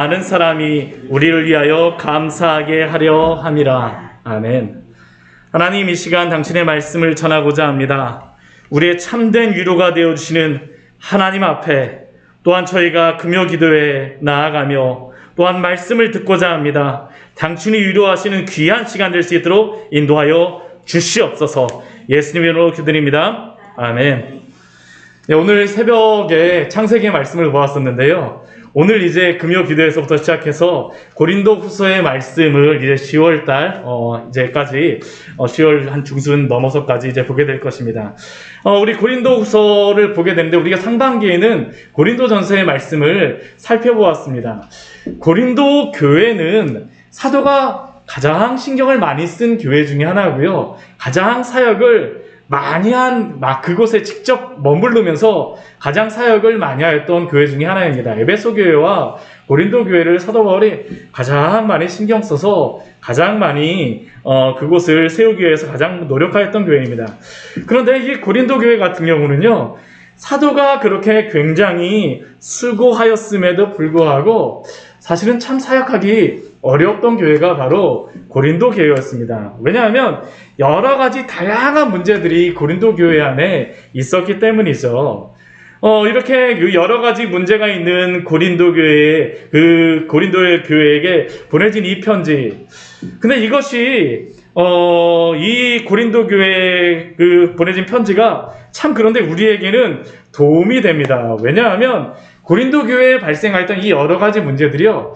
많은 사람이 우리를 위하여 감사하게 하려 함이라. 아멘. 하나님, 이 시간 당신의 말씀을 전하고자 합니다. 우리의 참된 위로가 되어주시는 하나님 앞에 또한 저희가 금요 기도에 나아가며 또한 말씀을 듣고자 합니다. 당신이 위로하시는 귀한 시간 될 수 있도록 인도하여 주시옵소서. 예수님의 이름으로 기도드립니다. 아멘. 네, 오늘 새벽에 창세기의 말씀을 보았었는데요. 오늘 이제 금요 기도에서부터 시작해서 고린도 후서의 말씀을 이제 10월달, 이제까지, 10월 한 중순 넘어서까지 이제 보게 될 것입니다. 우리 고린도 후서를 보게 되는데, 우리가 상반기에는 고린도 전서의 말씀을 살펴보았습니다. 고린도 교회는 사도가 가장 신경을 많이 쓴 교회 중에 하나고요. 가장 사역을 많이 그곳에 직접 머무르면서 가장 사역을 많이 하였던 교회 중에 하나입니다. 에베소 교회와 고린도 교회를 사도 바울이 가장 많이 신경 써서 가장 많이 그곳을 세우기 위해서 가장 노력하였던 교회입니다. 그런데 이 고린도 교회 같은 경우는요, 사도가 그렇게 굉장히 수고하였음에도 불구하고 사실은 참 사역하기 어려웠던 교회가 바로 고린도 교회였습니다. 왜냐하면 여러 가지 다양한 문제들이 고린도 교회 안에 있었기 때문이죠. 이렇게 여러 가지 문제가 있는 고린도 교회에, 고린도의 교회에게 보내진 이 편지. 근데 이것이, 이 고린도 교회에 보내진 편지가 참 그런데 우리에게는 도움이 됩니다. 왜냐하면 고린도 교회에 발생하였던 이 여러 가지 문제들이요,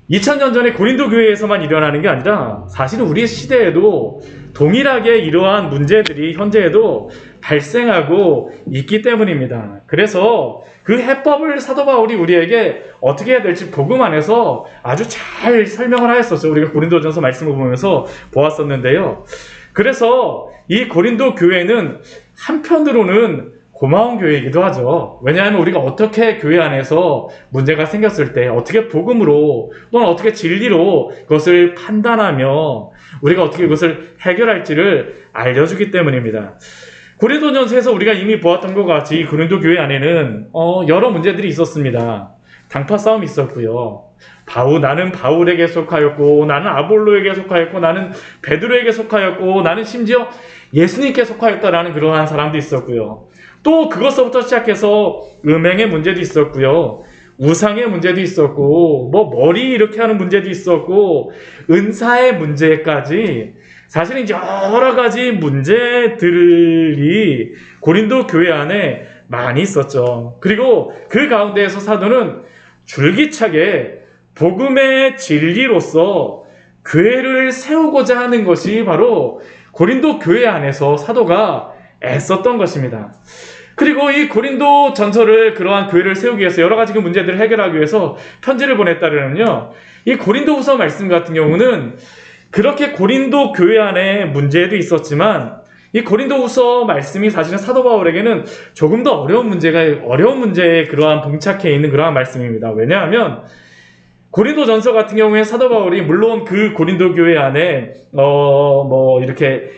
2000년 전에 고린도 교회에서만 일어나는 게 아니라 사실은 우리 시대에도 동일하게 이러한 문제들이 현재에도 발생하고 있기 때문입니다. 그래서 그 해법을 사도 바울이 우리에게 어떻게 해야 될지 복음 안에서 아주 잘 설명을 하였었죠. 우리가 고린도전서 말씀을 보면서 보았었는데요. 그래서 이 고린도 교회는 한편으로는 고마운 교회이기도 하죠. 왜냐하면 우리가 어떻게 교회 안에서 문제가 생겼을 때 어떻게 복음으로 또는 어떻게 진리로 그것을 판단하며 우리가 어떻게 그것을 해결할지를 알려주기 때문입니다. 고린도전서에서 우리가 이미 보았던 것 같이 고린도 교회 안에는 여러 문제들이 있었습니다. 당파 싸움이 있었고요. 나는 바울에게 속하였고, 나는 아볼로에게 속하였고, 나는 베드로에게 속하였고, 나는 심지어 예수님께 속하였다라는 그러한 사람도 있었고요. 또 그것부터 시작해서 음행의 문제도 있었고요. 우상의 문제도 있었고, 머리 이렇게 하는 문제도 있었고, 은사의 문제까지 사실은 여러 가지 문제들이 고린도 교회 안에 많이 있었죠. 그리고 그 가운데에서 사도는 줄기차게 복음의 진리로서 교회를 세우고자 하는 것이 바로 고린도 교회 안에서 사도가 애썼던 것입니다. 그리고 이 고린도 전서를 그러한 교회를 세우기 위해서 여러 가지 그 문제들을 해결하기 위해서 편지를 보냈다면요, 이 고린도 후서 말씀 같은 경우는 그렇게 고린도 교회 안에 문제도 있었지만 이 고린도 후서 말씀이 사실은 사도 바울에게는 조금 더 어려운 문제에 그러한 봉착해 있는 그러한 말씀입니다. 왜냐하면 고린도 전서 같은 경우에 사도 바울이 물론 그 고린도 교회 안에 이렇게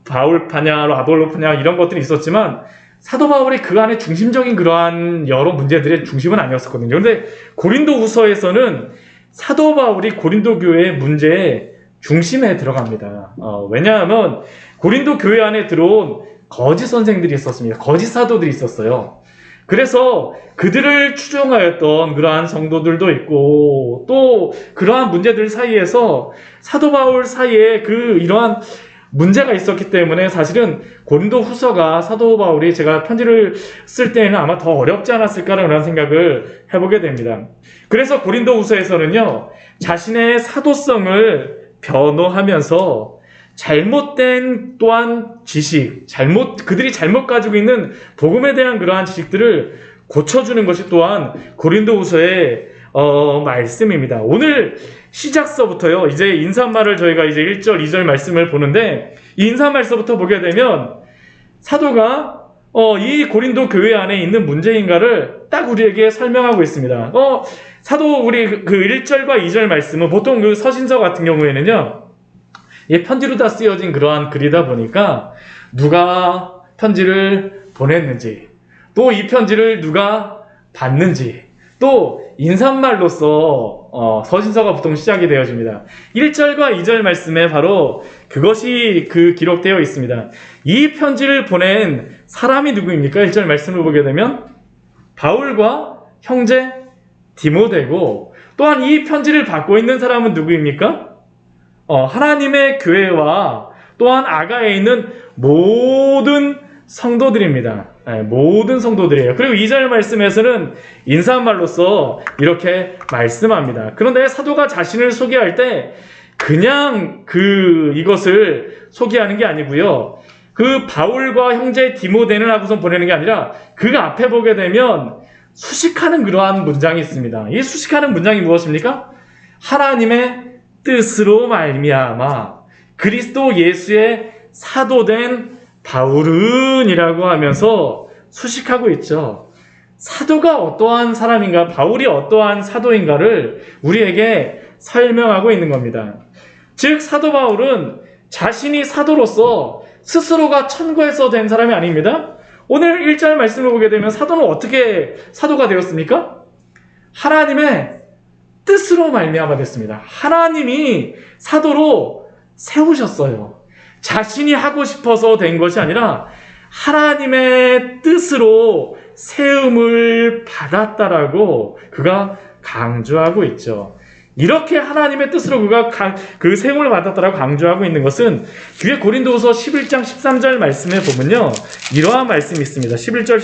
바울파냐 아볼로파냐 이런 것들이 있었지만 사도 바울이 그 안에 중심적인 그러한 여러 문제들의 중심은 아니었었거든요. 그런데 고린도 후서에서는 사도 바울이 고린도 교회의 문제의 중심에 들어갑니다. 왜냐하면 고린도 교회 안에 들어온 거짓 선생들이 있었습니다. 거짓 사도들이 있었어요. 그래서 그들을 추종하였던 그러한 성도들도 있고, 또 그러한 문제들 사이에서 사도 바울 사이에 이러한 문제가 있었기 때문에 사실은 고린도 후서가 사도 바울이 제가 편지를 쓸 때에는 아마 더 어렵지 않았을까라는 생각을 해보게 됩니다. 그래서 고린도 후서에서는요, 자신의 사도성을 변호하면서 잘못된 또한 그들이 잘못 가지고 있는 복음에 대한 그러한 지식들을 고쳐주는 것이 또한 고린도 후서의 말씀입니다. 오늘 시작서부터요, 이제 인사말을 저희가 이제 1절, 2절 말씀을 보는데, 이 인사말서부터 보게 되면 사도가 이 고린도 교회 안에 있는 문제인가를 딱 우리에게 설명하고 있습니다. 사도 우리 그 1절과 2절 말씀은 보통 그 서신서 같은 경우에는요, 이 편지로 다 쓰여진 그러한 글이다 보니까 누가 편지를 보냈는지, 또 이 편지를 누가 받는지, 또 인사말로써 서신서가 보통 시작이 되어집니다. 1절과 2절 말씀에 바로 그것이 기록되어 있습니다. 이 편지를 보낸 사람이 누구입니까? 1절 말씀을 보게 되면 바울과 형제 디모데고, 또한 이 편지를 받고 있는 사람은 누구입니까? 하나님의 교회와 또한 아가에 있는 모든 성도들입니다. 모든 성도들이에요. 그리고 2절 말씀에서는 인사말로써 이렇게 말씀합니다. 그런데 사도가 자신을 소개할 때 그냥 이것을 소개하는 게 아니고요. 바울과 형제 디모데는 하고선 보내는 게 아니라 그 앞에 보게 되면 수식하는 그러한 문장이 있습니다. 이 수식하는 문장이 무엇입니까? 하나님의 뜻으로 말미암아 그리스도 예수의 사도된 바울은이라고 하면서 수식하고 있죠. 사도가 어떠한 사람인가, 바울이 어떠한 사도인가를 우리에게 설명하고 있는 겁니다. 즉 사도 바울은 자신이 사도로서 스스로가 천구에서 된 사람이 아닙니다. 오늘 1절 말씀을 보게 되면 사도는 어떻게 사도가 되었습니까? 하나님의 뜻으로 말미암아 됐습니다. 하나님이 사도로 세우셨어요. 자신이 하고 싶어서 된 것이 아니라 하나님의 뜻으로 세움을 받았다라고 그가 강조하고 있죠. 이렇게 하나님의 뜻으로 그가 세움을 받았다라고 강조하고 있는 것은 뒤에 고린도후서 11장 13절 말씀에 보면요, 이러한 말씀이 있습니다. 11장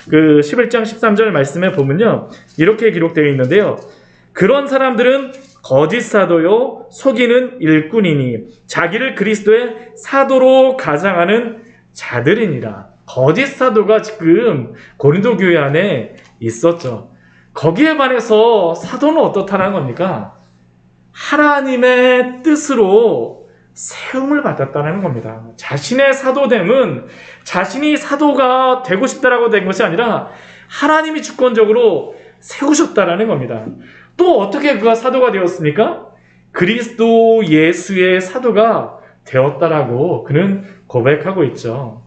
13절 말씀에 보면요, 이렇게 기록되어 있는데요. 그런 사람들은 거짓 사도요 속이는 일꾼이니 자기를 그리스도의 사도로 가장하는 자들이니라. 거짓 사도가 지금 고린도 교회 안에 있었죠. 거기에 반해서 사도는 어떻다는 겁니까? 하나님의 뜻으로 세움을 받았다는 겁니다. 자신의 사도됨은 자신이 사도가 되고 싶다라고 된 것이 아니라 하나님이 주권적으로 세우셨다라는 겁니다. 또 어떻게 그가 사도가 되었습니까? 그리스도 예수의 사도가 되었다라고 그는 고백하고 있죠.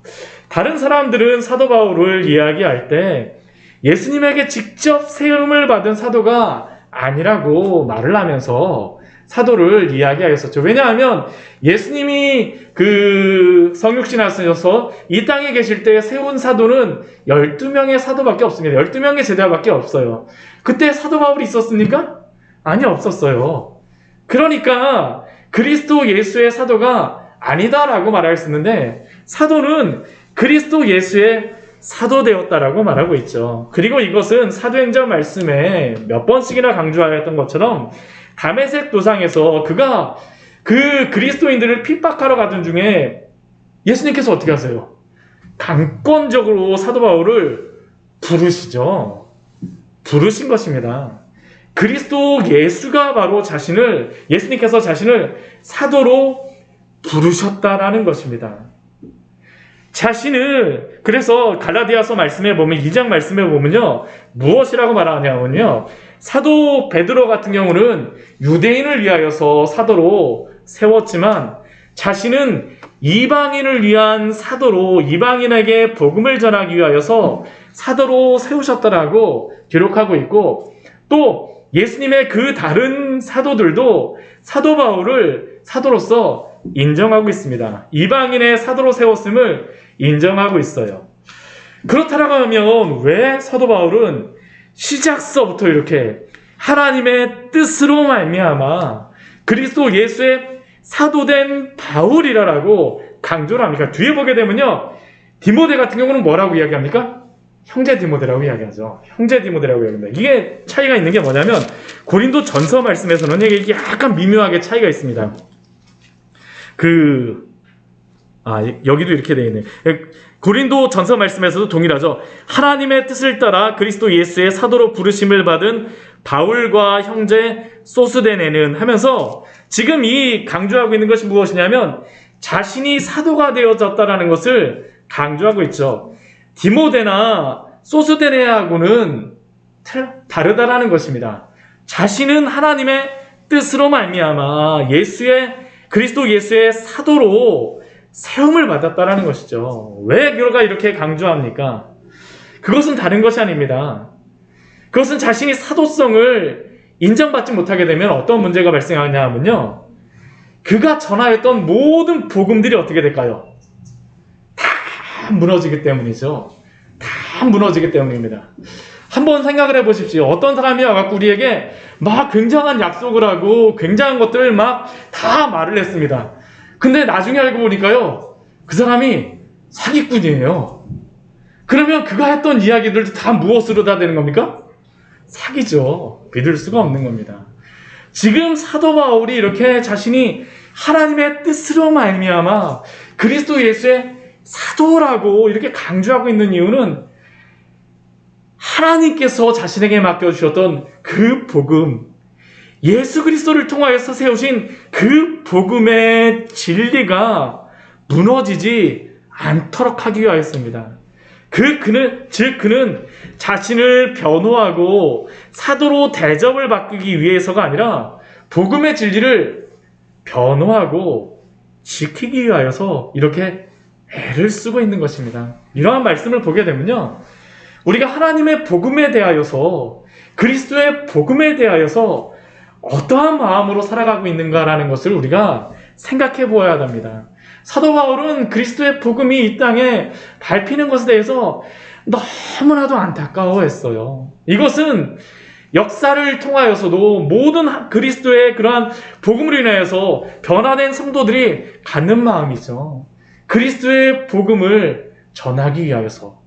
다른 사람들은 사도 바울을 이야기할 때 예수님에게 직접 세움을 받은 사도가 아니라고 말을 하면서 사도를 이야기하였었죠. 왜냐하면 예수님이 성육신 하셔서 이 땅에 계실 때 세운 사도는 12명의 사도밖에 없습니다. 12명의 제자밖에 없어요. 그때 사도 바울이 있었습니까? 아니, 없었어요. 그러니까 그리스도 예수의 사도가 아니다라고 말할 수 있는데 사도는 그리스도 예수의 사도 되었다라고 말하고 있죠. 그리고 이것은 사도행전 말씀에 몇 번씩이나 강조하였던 것처럼 다메섹 도상에서 그가 그리스도인들을 핍박하러 가던 중에 예수님께서 어떻게 하세요? 강권적으로 사도 바울을 부르시죠. 부르신 것입니다. 그리스도 예수가 바로 예수님께서 자신을 사도로 부르셨다라는 것입니다. 그래서 갈라디아서 말씀에 보면 2장 말씀에 보면요, 무엇이라고 말하냐면요, 사도 베드로 같은 경우는 유대인을 위하여서 사도로 세웠지만 자신은 이방인을 위한 사도로 이방인에게 복음을 전하기 위하여서 사도로 세우셨다라고 기록하고 있고, 또 예수님의 다른 사도들도 사도 바울을 사도로서 인정하고 있습니다. 이방인의 사도로 세웠음을 인정하고 있어요. 그렇다라고 하면 왜 사도 바울은 시작서부터 이렇게 하나님의 뜻으로 말미암아 그리스도 예수의 사도된 바울이라고 강조를 합니까? 뒤에 보게 되면요, 디모데 같은 경우는 뭐라고 이야기합니까? 형제 디모데라고 이야기하죠. 형제 디모데라고 이야기합니다. 이게 차이가 있는 게 뭐냐면 고린도 전서 말씀에서는 이게 약간 미묘하게 차이가 있습니다. 여기도 이렇게 되어 있네. 고린도 전서 말씀에서도 동일하죠. 하나님의 뜻을 따라 그리스도 예수의 사도로 부르심을 받은 바울과 형제 소스데네는 하면서 지금 이 강조하고 있는 것이 무엇이냐면 자신이 사도가 되어졌다라는 것을 강조하고 있죠. 디모데나 소스데네하고는 다르다라는 것입니다. 자신은 하나님의 뜻으로 말미암아 그리스도 예수의 사도로 세움을 받았다라는 것이죠. 왜 그가 이렇게 강조합니까? 그것은 다른 것이 아닙니다. 그것은 자신이 사도성을 인정받지 못하게 되면 어떤 문제가 발생하냐 하면요, 그가 전하였던 모든 복음들이 어떻게 될까요? 다 무너지기 때문이죠. 다 무너지기 때문입니다. 한번 생각을 해보십시오. 어떤 사람이 와갖고 우리에게 막 굉장한 약속을 하고 굉장한 것들을 막 다 말을 했습니다. 근데 나중에 알고 보니까요, 그 사람이 사기꾼이에요. 그러면 그가 했던 이야기들도 다 무엇으로 다 되는 겁니까? 사기죠. 믿을 수가 없는 겁니다. 지금 사도 바울이 이렇게 자신이 하나님의 뜻으로 말미암아 그리스도 예수의 사도라고 이렇게 강조하고 있는 이유는 하나님께서 자신에게 맡겨주셨던 그 복음, 예수 그리스도를 통하여서 세우신 그 복음의 진리가 무너지지 않도록 하기 위하였습니다. 그는 자신을 변호하고 사도로 대접을 받기 위해서가 아니라 복음의 진리를 변호하고 지키기 위하여서 이렇게 애를 쓰고 있는 것입니다. 이러한 말씀을 보게 되면요, 우리가 하나님의 복음에 대하여서, 그리스도의 복음에 대하여서 어떠한 마음으로 살아가고 있는가라는 것을 우리가 생각해 보아야 합니다. 사도 바울은 그리스도의 복음이 이 땅에 밟히는 것에 대해서 너무나도 안타까워했어요. 이것은 역사를 통하여서도 모든 그리스도의 그러한 복음으로 인하여서 변화된 성도들이 갖는 마음이죠. 그리스도의 복음을 전하기 위하여서,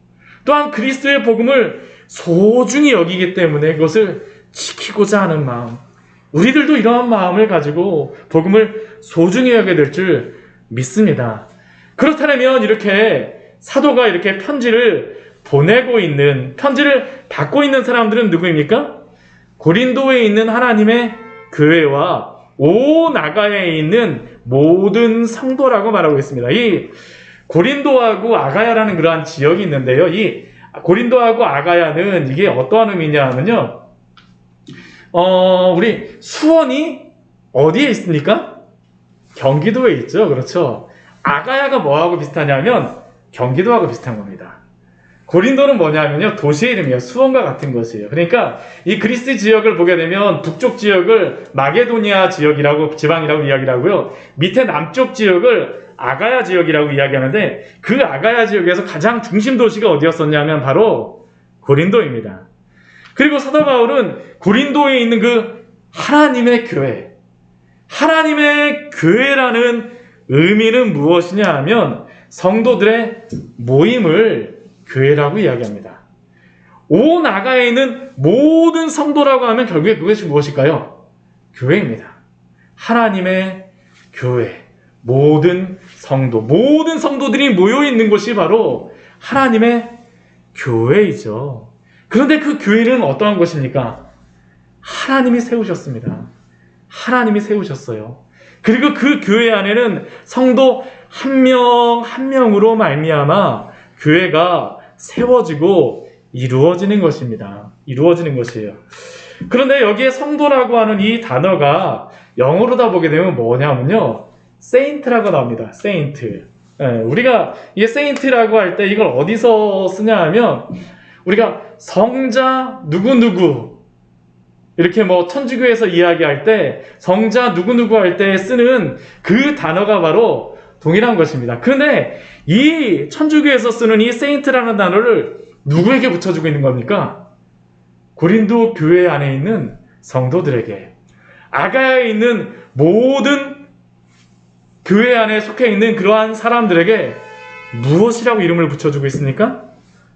또한 그리스도의 복음을 소중히 여기기 때문에 그것을 지키고자 하는 마음, 우리들도 이러한 마음을 가지고 복음을 소중히 여겨야 될 줄 믿습니다. 그렇다면 이렇게 사도가 이렇게 편지를 받고 있는 사람들은 누구입니까? 고린도에 있는 하나님의 교회와 온 아가야에 있는 모든 성도라고 말하고 있습니다. 이 고린도하고 아가야라는 그러한 지역이 있는데요, 이 고린도하고 아가야는 이게 어떠한 의미냐 하면요, 우리 수원이 어디에 있습니까? 경기도에 있죠. 그렇죠. 아가야가 뭐하고 비슷하냐면 경기도하고 비슷한 겁니다. 고린도는 뭐냐면요, 도시의 이름이에요. 수원과 같은 것이에요. 그러니까 이 그리스 지역을 보게 되면 북쪽 지역을 마게도니아 지방이라고 이야기를 하고요, 밑에 남쪽 지역을 아가야 지역이라고 이야기하는데, 그 아가야 지역에서 가장 중심 도시가 어디였었냐면 바로 고린도입니다. 그리고 사도 바울은 고린도에 있는 그 하나님의 교회, 하나님의 교회라는 의미는 무엇이냐 하면 성도들의 모임을 교회라고 이야기합니다. 온 아가야에 있는 모든 성도라고 하면 결국에 그것이 무엇일까요? 교회입니다. 하나님의 교회, 모든 성도들이 모여 있는 곳이 바로 하나님의 교회이죠. 그런데 그 교회는 어떠한 것입니까? 하나님이 세우셨습니다. 하나님이 세우셨어요. 그리고 그 교회 안에는 성도 한 명 한 명으로 말미암아 교회가 세워지고 이루어지는 것입니다. 이루어지는 것이에요. 그런데 여기에 성도라고 하는 이 단어가 영어로 다 보게 되면 뭐냐면요, 세인트라고 나옵니다. 세인트. 우리가 이 세인트라고 할 때 이걸 어디서 쓰냐 하면, 우리가 성자 누구누구 이렇게 뭐 천주교에서 이야기할 때 성자 누구누구 할 때 쓰는 그 단어가 바로 동일한 것입니다. 그런데 이 천주교에서 쓰는 이 세인트라는 단어를 누구에게 붙여주고 있는 겁니까? 고린도 교회 안에 있는 성도들에게, 아가야에 있는 모든 교회 안에 속해 있는 그러한 사람들에게 무엇이라고 이름을 붙여주고 있습니까?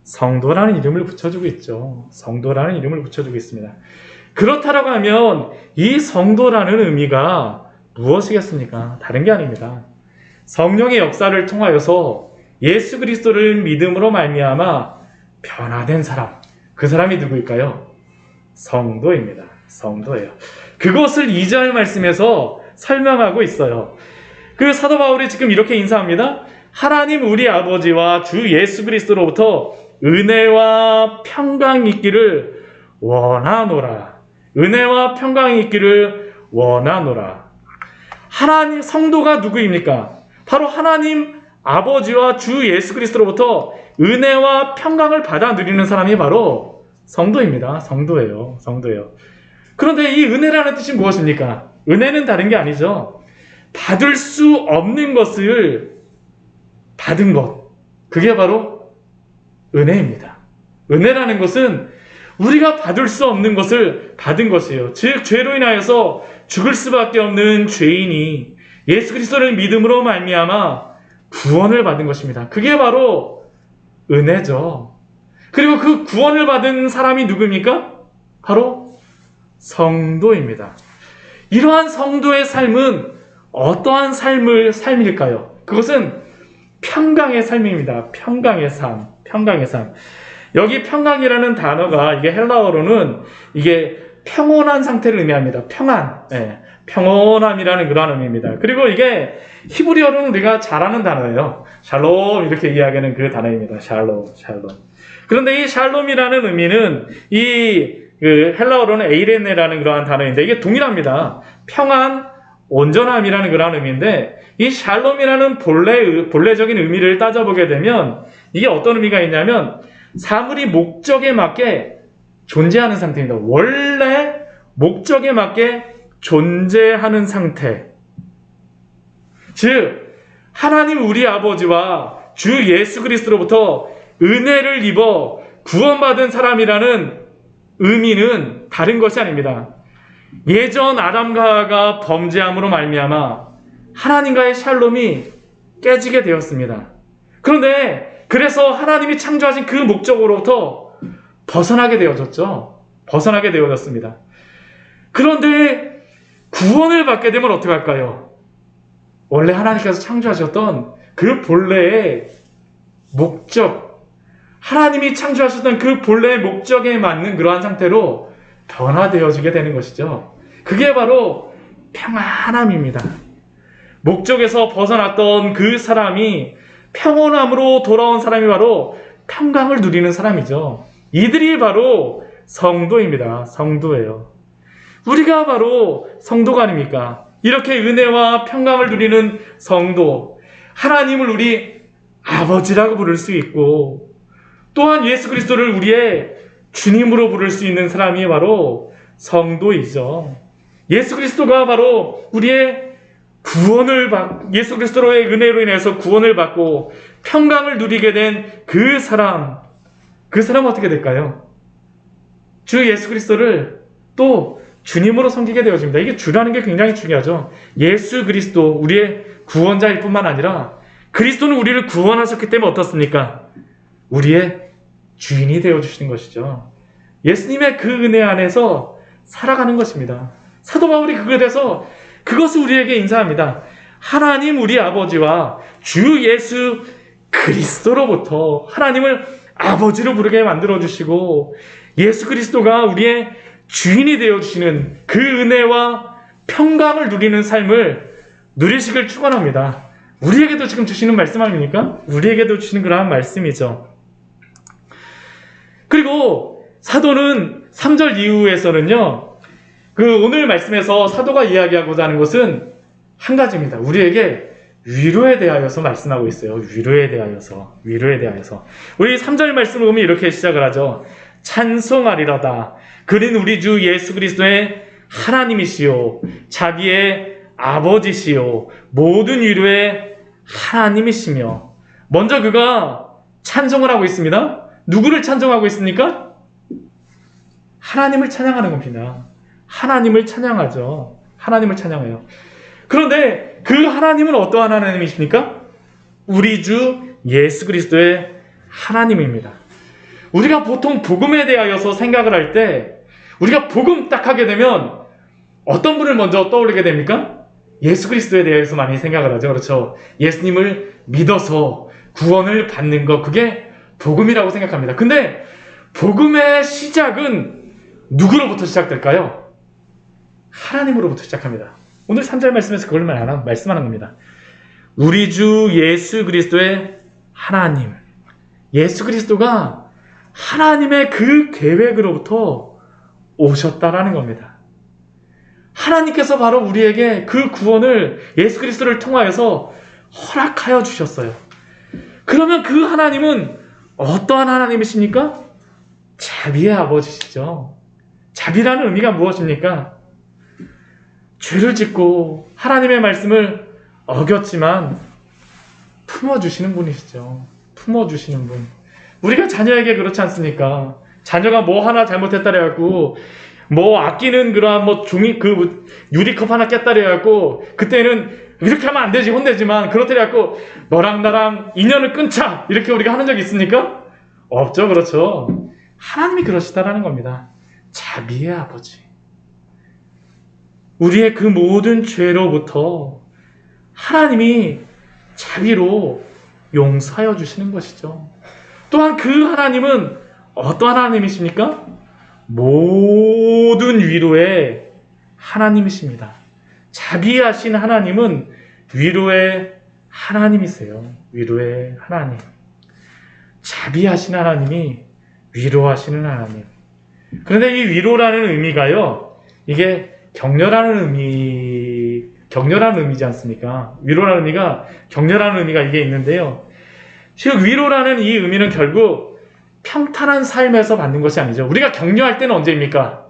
성도라는 이름을 붙여주고 있죠. 성도라는 이름을 붙여주고 있습니다. 그렇다라고 하면 이 성도라는 의미가 무엇이겠습니까? 다른 게 아닙니다. 성령의 역사를 통하여서 예수 그리스도를 믿음으로 말미암아 변화된 사람, 그 사람이 누구일까요? 성도입니다. 성도예요. 그것을 2절 말씀에서 설명하고 있어요. 그 사도 바울이 지금 이렇게 인사합니다. 하나님 우리 아버지와 주 예수 그리스도로부터 은혜와 평강이 있기를 원하노라. 은혜와 평강이 있기를 원하노라. 하나님, 성도가 누구입니까? 바로 하나님 아버지와 주 예수 그리스도로부터 은혜와 평강을 받아 누리는 사람이 바로 성도입니다. 성도예요. 성도예요. 그런데 이 은혜라는 뜻이 무엇입니까? 은혜는 다른 게 아니죠. 받을 수 없는 것을 받은 것. 그게 바로 은혜입니다. 은혜라는 것은 우리가 받을 수 없는 것을 받은 것이에요. 즉 죄로 인하여서 죽을 수밖에 없는 죄인이 예수 그리스도를 믿음으로 말미암아 구원을 받은 것입니다. 그게 바로 은혜죠. 그리고 그 구원을 받은 사람이 누굽니까? 바로 성도입니다. 이러한 성도의 삶은 어떠한 삶일까요? 그것은 평강의 삶입니다. 평강의 삶. 평강의 삶. 여기 평강이라는 단어가 이게 헬라어로는 이게 평온한 상태를 의미합니다. 평안. 네. 평온함이라는 그런 의미입니다. 그리고 이게 히브리어로는 우리가 잘 아는 단어예요. 샬롬 이렇게 이야기하는 그 단어입니다. 샬롬. 그런데 이 샬롬이라는 의미는 헬라어로는 에이레네라는 그러한 단어인데 이게 동일합니다. 평안, 온전함이라는 그런 의미인데 이 샬롬이라는 본래적인 의미를 따져보게 되면 이게 어떤 의미가 있냐면 사물이 목적에 맞게 존재하는 상태입니다. 원래 목적에 맞게 존재하는 상태. 즉 하나님 우리 아버지와 주 예수 그리스도로부터 은혜를 입어 구원받은 사람이라는 의미는 다른 것이 아닙니다. 예전 아담과 하와가 범죄함으로 말미암아 하나님과의 샬롬이 깨지게 되었습니다. 그런데 그래서 하나님이 창조하신 그 목적으로부터 벗어나게 되어졌죠. 벗어나게 되어졌습니다. 그런데 구원을 받게 되면 어떻게 할까요? 원래 하나님께서 창조하셨던 그 본래의 목적, 하나님이 창조하셨던 그 본래의 목적에 맞는 그러한 상태로 변화되어지게 되는 것이죠. 그게 바로 평안함입니다. 목적에서 벗어났던 그 사람이 평온함으로 돌아온 사람이 바로 평강을 누리는 사람이죠. 이들이 바로 성도입니다. 성도예요. 우리가 바로 성도가 아닙니까? 이렇게 은혜와 평강을 누리는 성도, 하나님을 우리 아버지라고 부를 수 있고 또한 예수 그리스도를 우리의 주님으로 부를 수 있는 사람이 바로 성도이죠. 예수 그리스도가 바로 우리의 예수 그리스도의 은혜로 인해서 구원을 받고 평강을 누리게 된 그 사람은 어떻게 될까요? 주 예수 그리스도를 또 주님으로 섬기게 되어집니다. 이게 주라는 게 굉장히 중요하죠. 예수 그리스도 우리의 구원자일 뿐만 아니라 그리스도는 우리를 구원하셨기 때문에 어떻습니까? 우리의 주인이 되어주시는 것이죠. 예수님의 그 은혜 안에서 살아가는 것입니다. 사도 바울이 그것을 우리에게 인사합니다. 하나님 우리 아버지와 주 예수 그리스도로부터 하나님을 아버지로 부르게 만들어주시고 예수 그리스도가 우리의 주인이 되어주시는 그 은혜와 평강을 누리는 삶을 누리시길 축원합니다. 우리에게도 지금 주시는 말씀 아닙니까? 우리에게도 주시는 그러한 말씀이죠. 그리고 사도는 3절 이후에서는요, 오늘 말씀에서 사도가 이야기하고자 하는 것은 한 가지입니다. 우리에게 위로에 대하여서 말씀하고 있어요. 위로에 대하여서. 우리 3절 말씀을 보면 이렇게 시작을 하죠. 찬송하리로다. 그는 우리 주 예수 그리스도의 하나님이시요 자기의 아버지시요 모든 위로의 하나님이시며. 먼저 그가 찬송을 하고 있습니다. 누구를 찬송하고 있습니까? 하나님을 찬양하는 겁니다. 하나님을 찬양하죠. 하나님을 찬양해요. 그런데 그 하나님은 어떠한 하나님이십니까? 우리 주 예수 그리스도의 하나님입니다. 우리가 보통 복음에 대하여서 생각을 할 때 우리가 복음 딱 하게 되면 어떤 분을 먼저 떠올리게 됩니까? 예수 그리스도에 대해서 많이 생각을 하죠. 그렇죠? 예수님을 믿어서 구원을 받는 것, 그게 복음이라고 생각합니다. 근데 복음의 시작은 누구로부터 시작될까요? 하나님으로부터 시작합니다. 오늘 3절 말씀에서 그걸 말씀하는 겁니다. 우리 주 예수 그리스도의 하나님. 예수 그리스도가 하나님의 그 계획으로부터 오셨다라는 겁니다. 하나님께서 바로 우리에게 그 구원을 예수 그리스도를 통하여서 허락하여 주셨어요. 그러면 그 하나님은 어떠한 하나님이십니까? 자비의 아버지시죠. 자비라는 의미가 무엇입니까? 죄를 짓고 하나님의 말씀을 어겼지만 품어주시는 분이시죠. 품어주시는 분. 우리가 자녀에게 그렇지 않습니까? 자녀가 뭐 하나 잘못했다 그래갖고 뭐 아끼는 그러한 뭐 종이 그 유리컵 하나 깼다 그래갖고 그때는 이렇게 하면 안 되지 혼내지만 그렇다 그래갖고 너랑 나랑 인연을 끊자 이렇게 우리가 하는 적이 있습니까? 없죠. 그렇죠. 하나님이 그러시다라는 겁니다. 자비의 아버지. 우리의 그 모든 죄로부터 하나님이 자비로 용서하여 주시는 것이죠. 또한 그 하나님은 어떤 하나님이십니까? 모든 위로의 하나님이십니다. 자비하신 하나님은 위로의 하나님이세요. 위로의 하나님. 자비하신 하나님이 위로하시는 하나님. 그런데 이 위로라는 의미가요, 이게 격려라는 의미지 않습니까? 위로라는 의미가, 격려라는 의미가 이게 있는데요. 즉, 위로라는 이 의미는 결국 평탄한 삶에서 받는 것이 아니죠. 우리가 격려할 때는 언제입니까?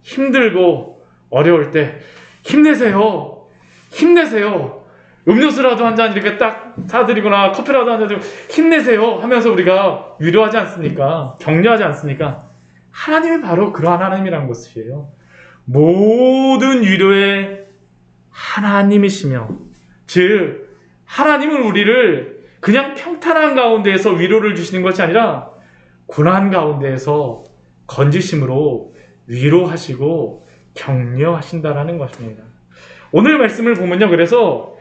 힘들고 어려울 때, 힘내세요. 힘내세요. 음료수라도 한 잔 이렇게 딱 사드리거나 커피라도 한 잔 드리고 힘내세요 하면서 우리가 위로하지 않습니까? 격려하지 않습니까? 하나님이 바로 그러한 하나님이라는 것이에요. 모든 위로의 하나님이시며, 즉 하나님은 우리를 그냥 평탄한 가운데에서 위로를 주시는 것이 아니라 고난 가운데에서 건지심으로 위로하시고 격려하신다라는 것입니다. 오늘 말씀을 보면요, 그래서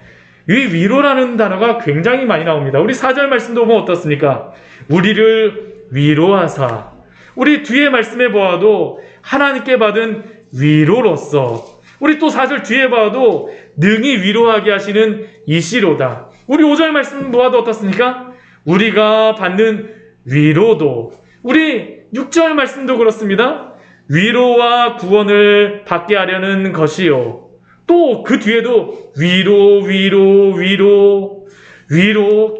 이 위로라는 단어가 굉장히 많이 나옵니다. 우리 4절 말씀도 보면 어떻습니까? 우리를 위로하사. 우리 뒤에 말씀에 보아도 하나님께 받은 위로로서, 우리 또 4절 뒤에 봐도 능히 위로하게 하시는 이시로다. 우리 5절 말씀 보아도 어떻습니까? 우리가 받는 위로도. 우리 6절 말씀도 그렇습니다. 위로와 구원을 받게 하려는 것이요. 또 그 뒤에도 위로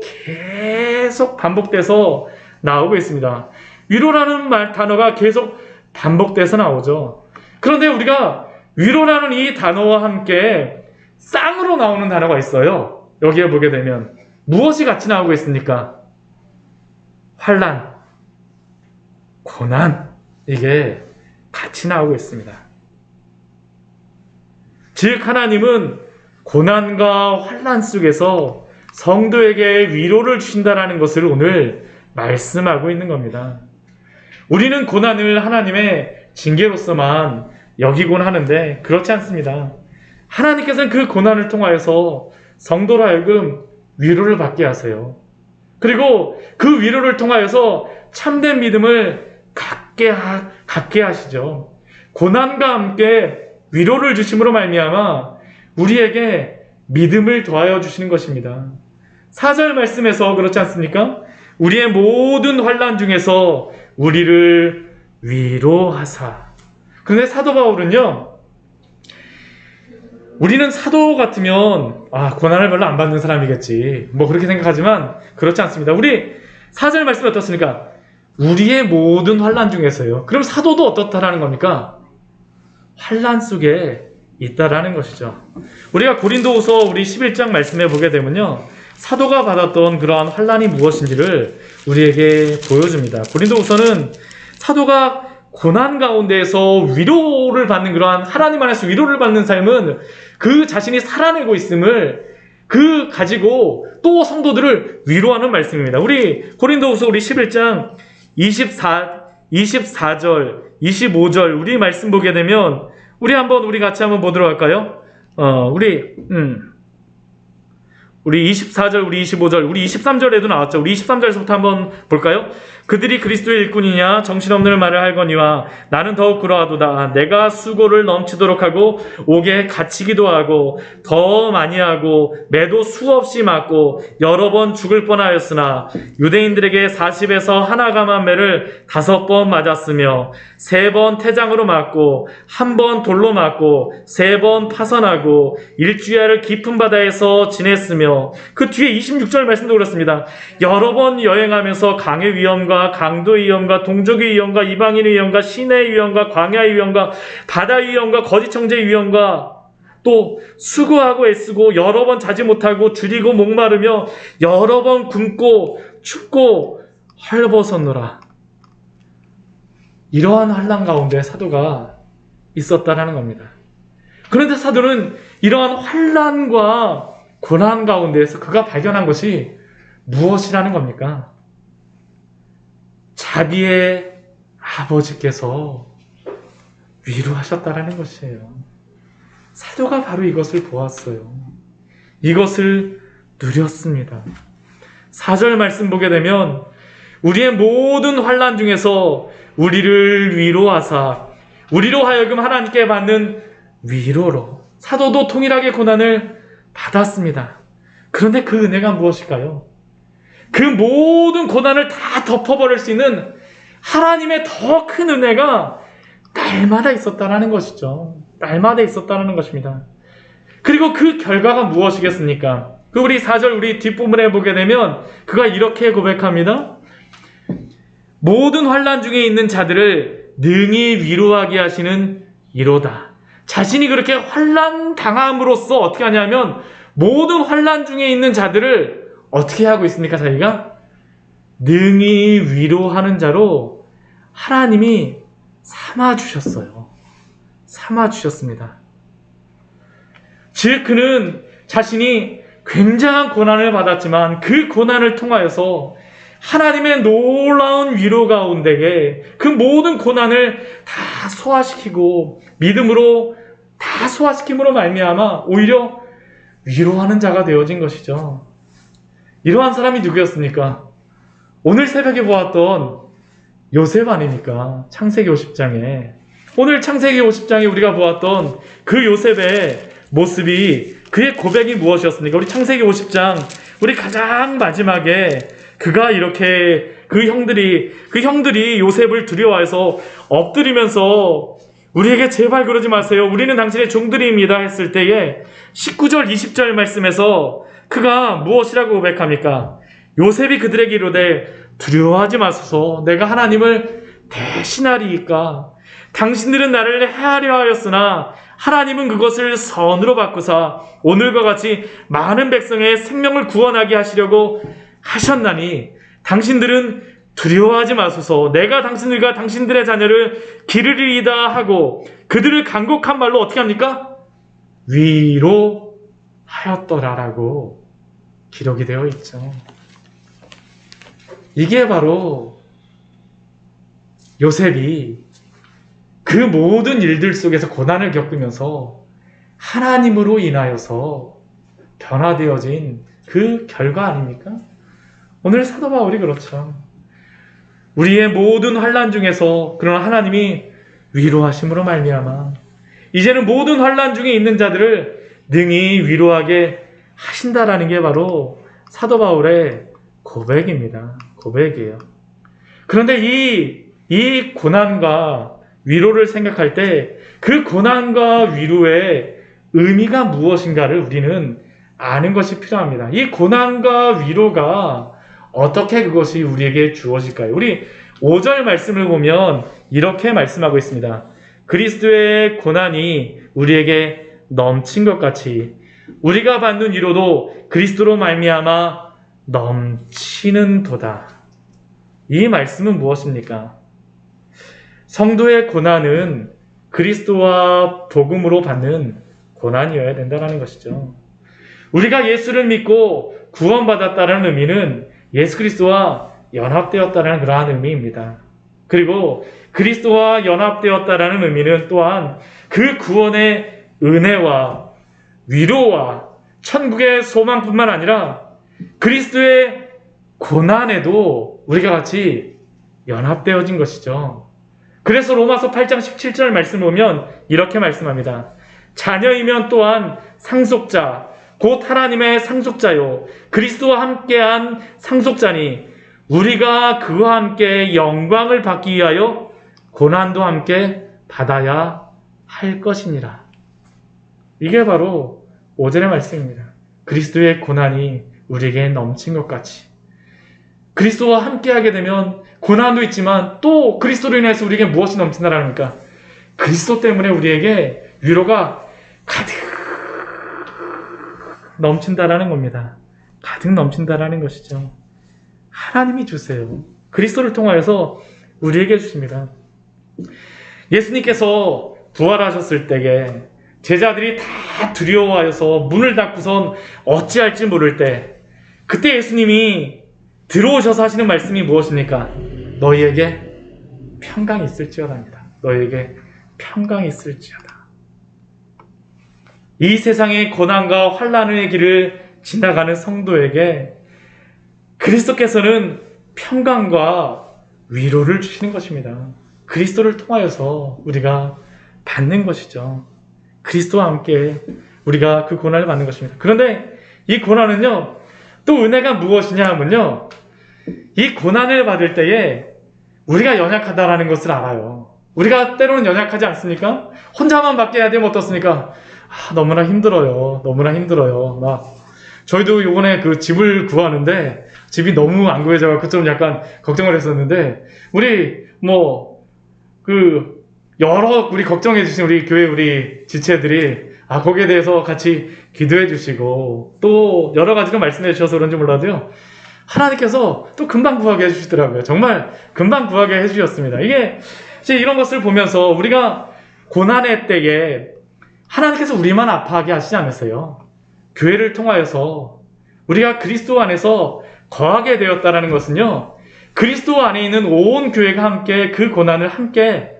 계속 반복돼서 나오고 있습니다. 위로라는 단어가 계속 반복돼서 나오죠. 그런데 우리가 위로라는 이 단어와 함께 쌍으로 나오는 단어가 있어요. 여기에 보게 되면 무엇이 같이 나오고 있습니까? 환난, 고난, 이게 같이 나오고 있습니다. 즉 하나님은 고난과 환난 속에서 성도에게 위로를 주신다라는 것을 오늘 말씀하고 있는 겁니다. 우리는 고난을 하나님의 징계로서만 여기곤 하는데 그렇지 않습니다. 하나님께서는 그 고난을 통하여서 성도로 하여금 위로를 받게 하세요. 그리고 그 위로를 통하여서 참된 믿음을 갖게 하시죠. 고난과 함께 위로를 주심으로 말미암아 우리에게 믿음을 더하여 주시는 것입니다. 4절 말씀에서 그렇지 않습니까? 우리의 모든 환난 중에서 우리를 위로하사. 그런데 사도 바울은요, 우리는 사도 같으면 고난을 별로 안 받는 사람이겠지 뭐 그렇게 생각하지만 그렇지 않습니다. 우리 4절 말씀이 어떻습니까? 우리의 모든 환난 중에서요. 그럼 사도도 어떻다라는 겁니까? 환난 속에 있다라는 것이죠. 우리가 고린도후서 우리 11장 말씀해 보게 되면요, 사도가 받았던 그러한 환난이 무엇인지를 우리에게 보여줍니다. 고린도후서는 사도가 고난 가운데에서 위로를 받는, 그러한 하나님 안에서 위로를 받는 삶은 그 자신이 살아내고 있음을 가지고 또 성도들을 위로하는 말씀입니다. 우리 고린도후서 우리 11장 24절 25절 우리 말씀 보게 되면 우리 같이 한번 보도록 할까요? 우리 24절, 우리 25절, 우리 23절에도 나왔죠. 우리 23절에서부터 한번 볼까요? 그들이 그리스도의 일꾼이냐 정신없는 말을 할거니와 나는 더욱 그러하도다. 내가 수고를 넘치도록 하고 옥에 갇히기도 하고 더 많이 하고 매도 수없이 맞고 여러 번 죽을 뻔하였으나 유대인들에게 40에서 하나 감한 매를 5번 맞았으며 3번 태장으로 맞고 1번 돌로 맞고 3번 파선하고 일주야를 깊은 바다에서 지냈으며 그 뒤에 26절 말씀도 그렇습니다. 여러 번 여행하면서 강의 위험과 위험과 강도의 위험과 동족의 위험과 이방인의 위험과 시내의 위험과 광야의 위험과 바다의 위험과 거짓 청제의 위험과 또 수고하고 애쓰고 여러 번 자지 못하고 줄이고 목마르며 여러 번 굶고 춥고 헐벗었노라. 이러한 환난 가운데 사도가 있었다라는 겁니다. 그런데 사도는 이러한 환난과 고난 가운데에서 그가 발견한 것이 무엇이라는 겁니까? 자기의 아버지께서 위로하셨다라는 것이에요. 사도가 바로 이것을 보았어요. 이것을 누렸습니다. 4절 말씀 보게 되면 우리의 모든 환난 중에서 우리를 위로하사 우리로 하여금 하나님께 받는 위로로 사도도 동일하게 고난을 받았습니다. 그런데 그 은혜가 무엇일까요? 그 모든 고난을 다 덮어버릴 수 있는 하나님의 더 큰 은혜가 날마다 있었다라는 것이죠. 날마다 있었다는 것입니다. 그리고 그 결과가 무엇이겠습니까? 우리 4절 우리 뒷부분에 보게 되면 그가 이렇게 고백합니다. 모든 환난 중에 있는 자들을 능히 위로하게 하시는 이로다. 자신이 그렇게 환난 당함으로써 어떻게 하냐면 모든 환난 중에 있는 자들을 어떻게 하고 있습니까? 자기가 능히 위로하는 자로 하나님이 삼아주셨어요. 삼아주셨습니다. 즉 그는 자신이 굉장한 고난을 받았지만 그 고난을 통하여서 하나님의 놀라운 위로 가운데에 그 모든 고난을 다 소화시키고 믿음으로 다 소화시킴으로 말미암아 오히려 위로하는 자가 되어진 것이죠. 이러한 사람이 누구였습니까? 오늘 새벽에 보았던 요셉 아닙니까? 창세기 50장에 오늘 창세기 50장에 우리가 보았던 그 요셉의 모습이 그의 고백이 무엇이었습니까? 우리 창세기 50장 우리 가장 마지막에 그가 이렇게 그 형들이 요셉을 두려워해서 엎드리면서 우리에게 제발 그러지 마세요. 우리는 당신의 종들입니다 했을 때에 19절 20절 말씀에서 그가 무엇이라고 고백합니까? 요셉이 그들에게 이르되 두려워하지 마소서 내가 하나님을 대신하리이까 당신들은 나를 해하려 하였으나 하나님은 그것을 선으로 바꾸사 오늘과 같이 많은 백성의 생명을 구원하게 하시려고 하셨나니 당신들은 두려워하지 마소서 내가 당신들과 당신들의 자녀를 기르리이다 하고 그들을 간곡한 말로 어떻게 합니까? 위로하였더라라고 기록이 되어 있죠. 이게 바로 요셉이 그 모든 일들 속에서 고난을 겪으면서 하나님으로 인하여서 변화되어진 그 결과 아닙니까? 오늘 사도 바울이 그렇죠. 우리의 모든 환난 중에서 그러나 하나님이 위로하심으로 말미암아 이제는 모든 환난 중에 있는 자들을 능히 위로하게 하신다라는 게 바로 사도 바울의 고백입니다. 고백이에요. 그런데 이 고난과 위로를 생각할 때 그 고난과 위로의 의미가 무엇인가를 우리는 아는 것이 필요합니다. 이 고난과 위로가 어떻게 그것이 우리에게 주어질까요? 우리 5절 말씀을 보면 이렇게 말씀하고 있습니다. 그리스도의 고난이 우리에게 넘친 것 같이 우리가 받는 위로도 그리스도로 말미암아 넘치는 도다. 이 말씀은 무엇입니까? 성도의 고난은 그리스도와 복음으로 받는 고난이어야 된다는 것이죠. 우리가 예수를 믿고 구원받았다는 의미는 예수 그리스도와 연합되었다는 그러한 의미입니다. 그리고 그리스도와 연합되었다는 의미는 또한 그 구원의 은혜와 위로와 천국의 소망뿐만 아니라 그리스도의 고난에도 우리가 같이 연합되어진 것이죠. 그래서 로마서 8장 17절 말씀을 보면 이렇게 말씀합니다. 자녀이면 또한 상속자 곧 하나님의 상속자요 그리스도와 함께한 상속자니 우리가 그와 함께 영광을 받기 위하여 고난도 함께 받아야 할 것이니라. 이게 바로 5절의 말씀입니다. 그리스도의 고난이 우리에게 넘친 것 같이 그리스도와 함께하게 되면 고난도 있지만 또 그리스도로 인해서 우리에게 무엇이 넘친다라는 겁니까? 그리스도 때문에 우리에게 위로가 가득 넘친다라는 겁니다. 가득 넘친다라는 것이죠. 하나님이 주세요. 그리스도를 통하여서 우리에게 주십니다. 예수님께서 부활하셨을 때에 제자들이 다 두려워하여서 문을 닫고선 어찌할지 모를 때, 그때 예수님이 들어오셔서 하시는 말씀이 무엇입니까? 너희에게 평강이 있을지어다입니다. 너희에게 평강이 있을지어다. 이 세상의 고난과 환난의 길을 지나가는 성도에게 그리스도께서는 평강과 위로를 주시는 것입니다. 그리스도를 통하여서 우리가 받는 것이죠. 그리스도와 함께 우리가 그 고난을 받는 것입니다. 그런데 이 고난은요, 또 은혜가 무엇이냐 하면요, 이 고난을 받을 때에 우리가 연약하다라는 것을 알아요. 우리가 때로는 연약하지 않습니까? 혼자만 받게 해야 되면 어떻습니까? 너무나 힘들어요. 너무나 힘들어요. 저희도 요번에 그 집을 구하는데 집이 너무 안 구해져서 좀 약간 걱정을 했었는데, 우리 여러 우리 걱정해 주신 우리 교회 우리 지체들이 거기에 대해서 같이 기도해 주시고 또 여러 가지로 말씀해 주셔서 그런지 몰라도요, 하나님께서 또 금방 구하게 해주시더라고요. 정말 금방 구하게 해주셨습니다. 이게 이제 이런 것을 보면서 우리가 고난의 때에 하나님께서 우리만 아파하게 하시지 않으세요. 교회를 통하여서 우리가 그리스도 안에서 거하게 되었다는 것은요, 그리스도 안에 있는 온 교회가 함께 그 고난을 함께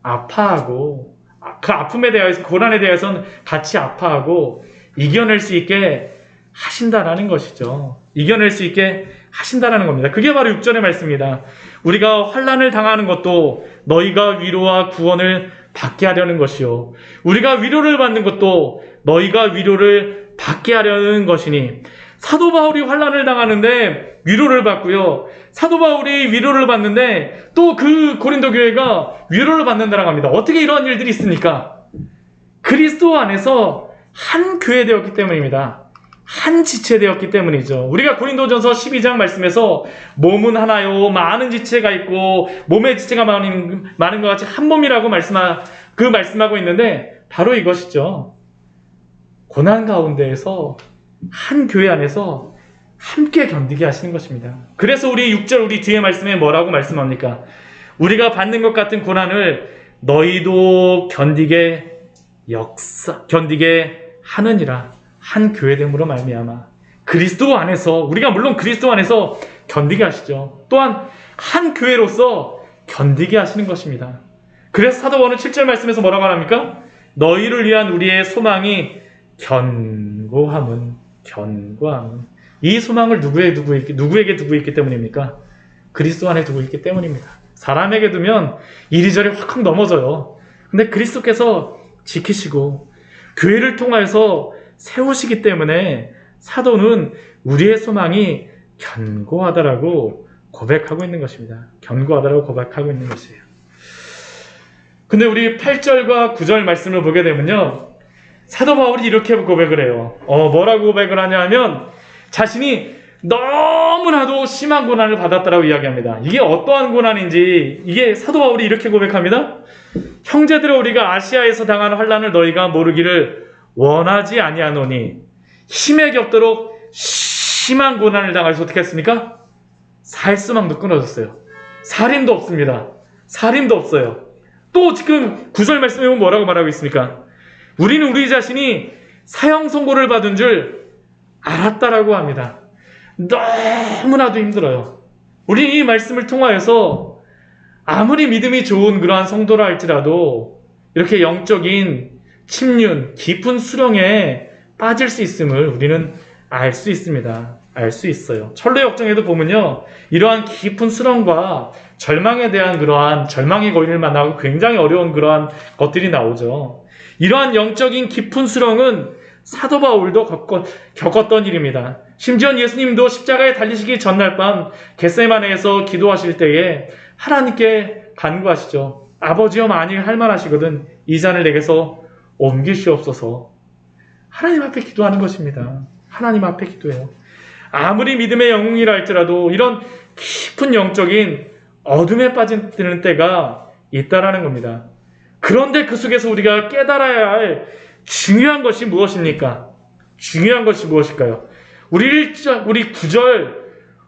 아파하고, 그 아픔에 대해서, 고난에 대해서는 같이 아파하고 이겨낼 수 있게 하신다라는 것이죠. 이겨낼 수 있게 하신다라는 겁니다. 그게 바로 6절의 말씀입니다. 우리가 환난을 당하는 것도 너희가 위로와 구원을 받게 하려는 것이요, 우리가 위로를 받는 것도 너희가 위로를 받게 하려는 것이니. 사도 바울이 환난을 당하는데 위로를 받고요, 사도 바울이 위로를 받는데 또 그 고린도 교회가 위로를 받는다라고 합니다. 어떻게 이러한 일들이 있습니까? 그리스도 안에서 한 교회 되었기 때문입니다. 한 지체 되었기 때문이죠. 우리가 고린도전서 12장 말씀에서 몸은 하나요, 많은 지체가 있고 몸의 지체가 많은 것 같이 한 몸이라고 말씀하고 있는데, 바로 이것이죠. 고난 가운데에서 한 교회 안에서 함께 견디게 하시는 것입니다. 그래서 우리 6절 우리 뒤에 말씀에 뭐라고 말씀합니까? 우리가 받는 것 같은 고난을 너희도 견디게 하느니라. 한 교회됨으로 말미암아 그리스도 안에서, 우리가 물론 그리스도 안에서 견디게 하시죠. 또한 한 교회로서 견디게 하시는 것입니다. 그래서 사도 바울은 7절 말씀에서 뭐라고 합니까? 너희를 위한 우리의 소망이 견고함은. 이 소망을 누구에게 두고 있기 때문입니까? 그리스도 안에 두고 있기 때문입니다. 사람에게 두면 이리저리 확 넘어져요. 근데 그리스도께서 지키시고 교회를 통해서 세우시기 때문에 사도는 우리의 소망이 견고하다라고 고백하고 있는 것입니다. 견고하다라고 고백하고 있는 것이에요. 근데 우리 8절과 9절 말씀을 보게 되면요, 사도 바울이 이렇게 고백을 해요. 뭐라고 고백을 하냐 하면, 자신이 너무나도 심한 고난을 받았다라고 이야기합니다. 이게 어떠한 고난인지, 이게 사도 바울이 이렇게 고백합니다. 형제들아, 우리가 아시아에서 당한 환난을 너희가 모르기를 원하지 아니하노니, 힘에 겹도록 심한 고난을 당해서 어떻게 했습니까? 살수망도 끊어졌어요. 살인도 없습니다. 살인도 없어요. 또 지금 9절 말씀에 보면 뭐라고 말하고 있습니까? 우리는 우리 자신이 사형 선고를 받은 줄 알았다라고 합니다. 너무나도 힘들어요. 우리 이 말씀을 통하여서 아무리 믿음이 좋은 그러한 성도라 할지라도 이렇게 영적인 침륜, 깊은 수렁에 빠질 수 있음을 우리는 알 수 있습니다. 알 수 있어요. 철로 역정에도 보면요, 이러한 깊은 수렁과 절망에 대한 그러한 절망의 거리를 만나고 굉장히 어려운 그러한 것들이 나오죠. 이러한 영적인 깊은 수렁은 사도 바울도 겪었던 일입니다. 심지어 예수님도 십자가에 달리시기 전날 밤 겟세마네에서 기도하실 때에 하나님께 간구하시죠. 아버지여, 만일 할만하시거든 이 잔을 내게서 옮기시옵소서. 하나님 앞에 기도하는 것입니다. 하나님 앞에 기도해요. 아무리 믿음의 영웅이라 할지라도 이런 깊은 영적인 어둠에 빠지는 때가 있다라는 겁니다. 그런데 그 속에서 우리가 깨달아야 할 중요한 것이 무엇입니까? 중요한 것이 무엇일까요? 우리 9절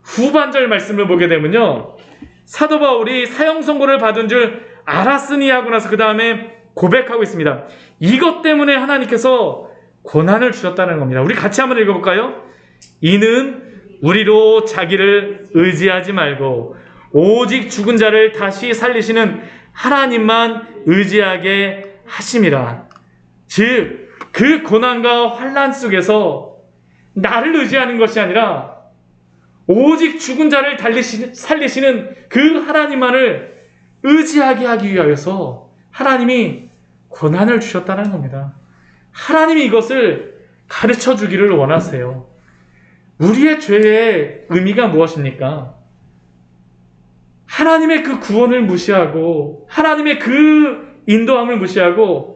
후반절 말씀을 보게 되면요, 사도 바울이 사형 선고를 받은 줄 알았으니 하고 나서 그 다음에 고백하고 있습니다. 이것 때문에 하나님께서 고난을 주셨다는 겁니다. 우리 같이 한번 읽어볼까요? 이는 우리로 자기를 의지하지 말고 오직 죽은 자를 다시 살리시는 하나님만 의지하게 하심이라. 즉 그 고난과 환난 속에서 나를 의지하는 것이 아니라 오직 죽은 자를 살리시는 그 하나님만을 의지하게 하기 위하여서 하나님이 고난을 주셨다는 겁니다. 하나님이 이것을 가르쳐 주기를 원하세요. 우리의 죄의 의미가 무엇입니까? 하나님의 그 구원을 무시하고 하나님의 그 인도함을 무시하고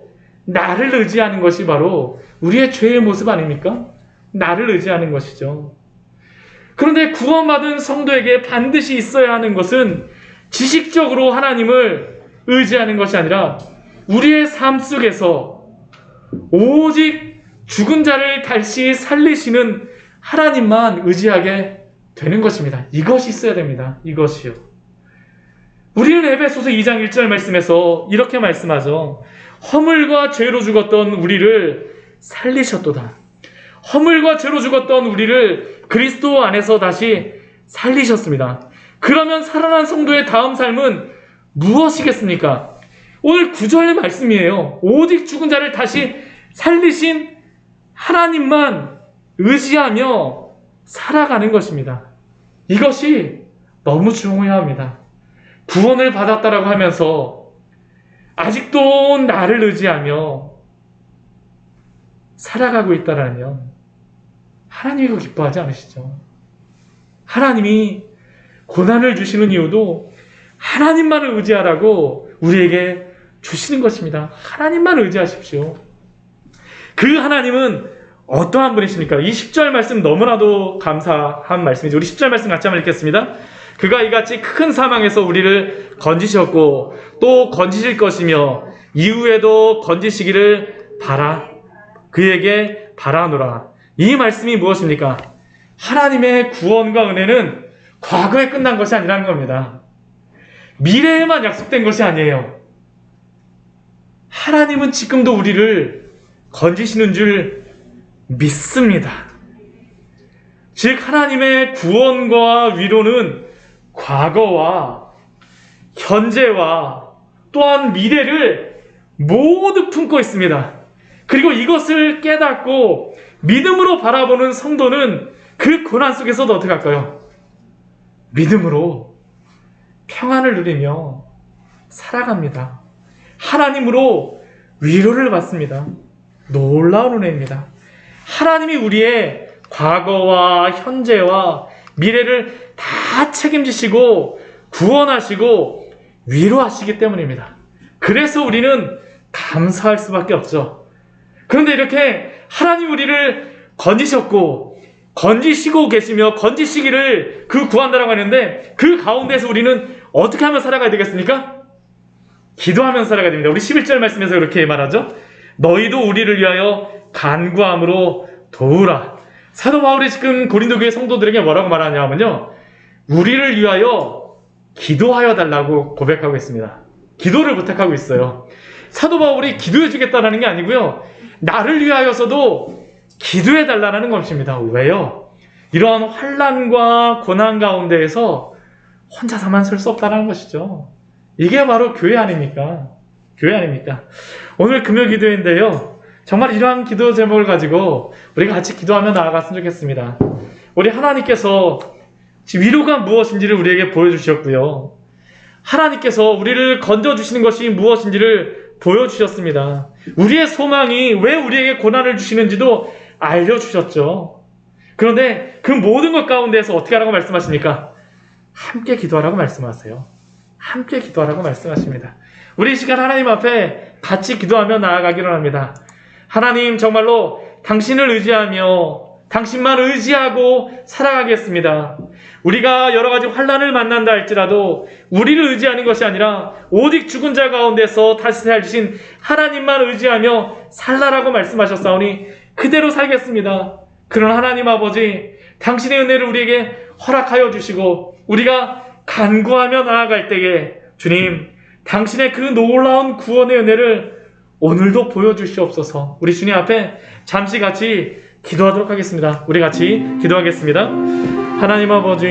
나를 의지하는 것이 바로 우리의 죄의 모습 아닙니까? 나를 의지하는 것이죠. 그런데 구원받은 성도에게 반드시 있어야 하는 것은 지식적으로 하나님을 의지하는 것이 아니라 우리의 삶 속에서 오직 죽은 자를 다시 살리시는 하나님만 의지하게 되는 것입니다. 이것이 있어야 됩니다. 이것이요. 우리는 에베소서 2장 1절 말씀에서 이렇게 말씀하죠. 허물과 죄로 죽었던 우리를 살리셨도다. 허물과 죄로 죽었던 우리를 그리스도 안에서 다시 살리셨습니다. 그러면 살아난 성도의 다음 삶은 무엇이겠습니까? 오늘 9절 말씀이에요. 오직 죽은 자를 다시 살리신 하나님만 의지하며 살아가는 것입니다. 이것이 너무 중요합니다. 구원을 받았다라고 하면서 아직도 나를 의지하며 살아가고 있다라면 하나님이 그거 기뻐하지 않으시죠? 하나님이 고난을 주시는 이유도 하나님만을 의지하라고 우리에게 주시는 것입니다. 하나님만 의지하십시오. 그 하나님은 어떠한 분이십니까? 이 10절 말씀 너무나도 감사한 말씀이죠. 우리 10절 말씀 같이 한번 읽겠습니다. 그가 이같이 큰 사망에서 우리를 건지셨고 또 건지실 것이며 이후에도 건지시기를 그에게 바라노라. 이 말씀이 무엇입니까? 하나님의 구원과 은혜는 과거에 끝난 것이 아니라는 겁니다. 미래에만 약속된 것이 아니에요. 하나님은 지금도 우리를 건지시는 줄 믿습니다. 즉 하나님의 구원과 위로는 과거와 현재와 또한 미래를 모두 품고 있습니다. 그리고 이것을 깨닫고 믿음으로 바라보는 성도는 그 고난 속에서도 어떻게 할까요? 믿음으로 평안을 누리며 살아갑니다. 하나님으로 위로를 받습니다. 놀라운 은혜입니다. 하나님이 우리의 과거와 현재와 미래를 다 책임지시고 구원하시고 위로하시기 때문입니다. 그래서 우리는 감사할 수밖에 없죠. 그런데 이렇게 하나님 우리를 건지셨고 건지시고 계시며 건지시기를 그 구한다라고 하는데 그 가운데서 우리는 어떻게 하면 살아가야 되겠습니까? 기도하면서 살아가야 됩니다. 우리 11절 말씀에서 이렇게 말하죠. 너희도 우리를 위하여 간구함으로 도우라. 사도 바울이 지금 고린도 교회 성도들에게 뭐라고 말하냐면요, 우리를 위하여 기도하여 달라고 고백하고 있습니다. 기도를 부탁하고 있어요. 사도 바울이 기도해 주겠다는 게 아니고요, 나를 위하여서도 기도해 달라는 것입니다. 왜요? 이러한 환난과 고난 가운데에서 혼자서만 설 수 없다는 것이죠. 이게 바로 교회 아닙니까? 교회 아닙니까? 오늘 금요 기도인데요, 정말 이러한 기도 제목을 가지고 우리가 같이 기도하며 나아갔으면 좋겠습니다. 우리 하나님께서 위로가 무엇인지를 우리에게 보여주셨고요, 하나님께서 우리를 건져주시는 것이 무엇인지를 보여주셨습니다. 우리의 소망이 왜 우리에게 고난을 주시는지도 알려주셨죠. 그런데 그 모든 것 가운데에서 어떻게 하라고 말씀하십니까? 함께 기도하라고 말씀하세요. 함께 기도하라고 말씀하십니다. 우리 이 시간 하나님 앞에 같이 기도하며 나아가기를 합니다. 하나님, 정말로 당신을 의지하며 당신만 의지하고 살아가겠습니다. 우리가 여러 가지 환난을 만난다 할지라도 우리를 의지하는 것이 아니라 오직 죽은 자 가운데서 다시 살리신 하나님만 의지하며 살라라고 말씀하셨사오니 그대로 살겠습니다. 그런 하나님 아버지, 당신의 은혜를 우리에게 허락하여 주시고 우리가 간구하며 나아갈 때에 주님, 당신의 그 놀라운 구원의 은혜를 오늘도 보여주시옵소서. 우리 주님 앞에 잠시 같이 기도하도록 하겠습니다. 우리 같이 기도하겠습니다. 하나님 아버지,